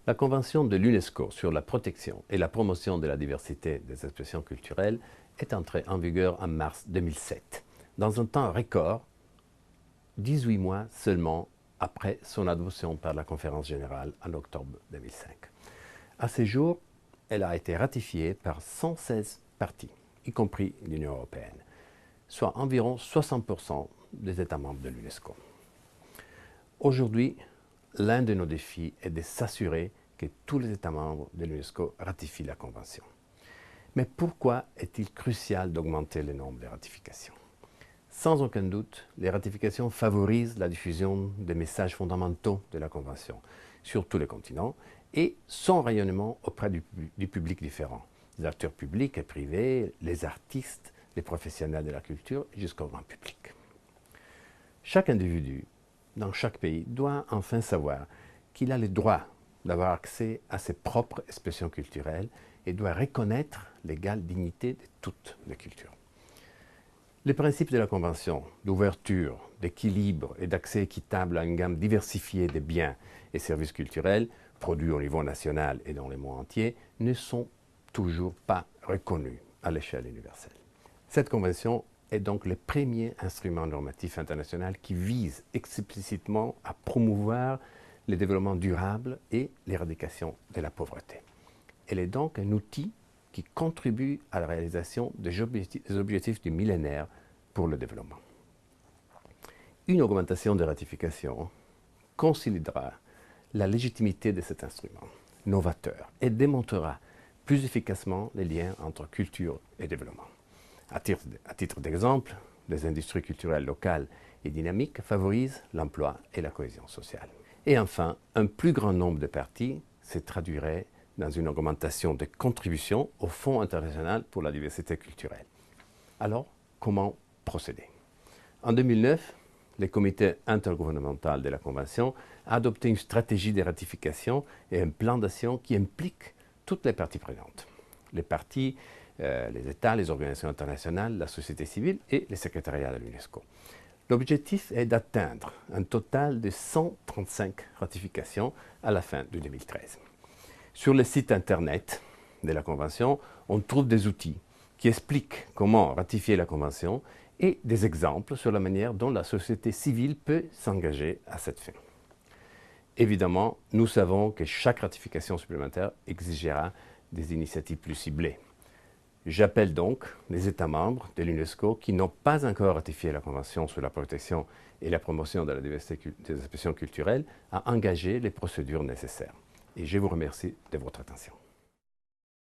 La Convention de l'UNESCO sur la protection et la promotion de la diversité des expressions culturelles est entrée en vigueur en mars 2007, dans un temps record, 18 mois seulement après son adoption par la Conférence générale en octobre 2005. À ce jour, elle a été ratifiée par 116 parties, y compris l'Union européenne, soit environ 60% des États membres de l'UNESCO. Aujourd'hui, l'un de nos défis est de s'assurer que tous les États membres de l'UNESCO ratifient la Convention. Mais pourquoi est-il crucial d'augmenter le nombre de ratifications? Sans aucun doute, les ratifications favorisent la diffusion des messages fondamentaux de la Convention sur tous les continents et son rayonnement auprès du public différent, les acteurs publics et privés, les artistes, les professionnels de la culture jusqu'au grand public. Chaque individu, dans chaque pays, doit enfin savoir qu'il a le droit d'avoir accès à ses propres expressions culturelles et doit reconnaître l'égale dignité de toutes les cultures. Les principes de la Convention d'ouverture, d'équilibre et d'accès équitable à une gamme diversifiée de biens et services culturels produits au niveau national et dans le monde entier ne sont toujours pas reconnus à l'échelle universelle. Cette Convention est donc le premier instrument normatif international qui vise explicitement à promouvoir le développement durable et l'éradication de la pauvreté. Elle est donc un outil qui contribue à la réalisation des objectifs du millénaire pour le développement. Une augmentation de ratification consolidera la légitimité de cet instrument novateur et démontrera plus efficacement les liens entre culture et développement. À titre d'exemple, les industries culturelles locales et dynamiques favorisent l'emploi et la cohésion sociale. Et enfin, un plus grand nombre de parties se traduirait dans une augmentation des contributions au Fonds international pour la diversité culturelle. Alors, comment procéder? En 2009, le comité intergouvernemental de la Convention a adopté une stratégie de ratification et un plan d'action qui implique toutes les parties prenantes. Les parties, les États, les organisations internationales, la société civile et le secrétariat de l'UNESCO. L'objectif est d'atteindre un total de 135 ratifications à la fin de 2013. Sur le site internet de la Convention, on trouve des outils qui expliquent comment ratifier la Convention et des exemples sur la manière dont la société civile peut s'engager à cette fin. Évidemment, nous savons que chaque ratification supplémentaire exigera des initiatives plus ciblées. J'appelle donc les États membres de l'UNESCO qui n'ont pas encore ratifié la Convention sur la protection et la promotion de la diversité des expressions culturelles à engager les procédures nécessaires. Et je vous remercie de votre attention.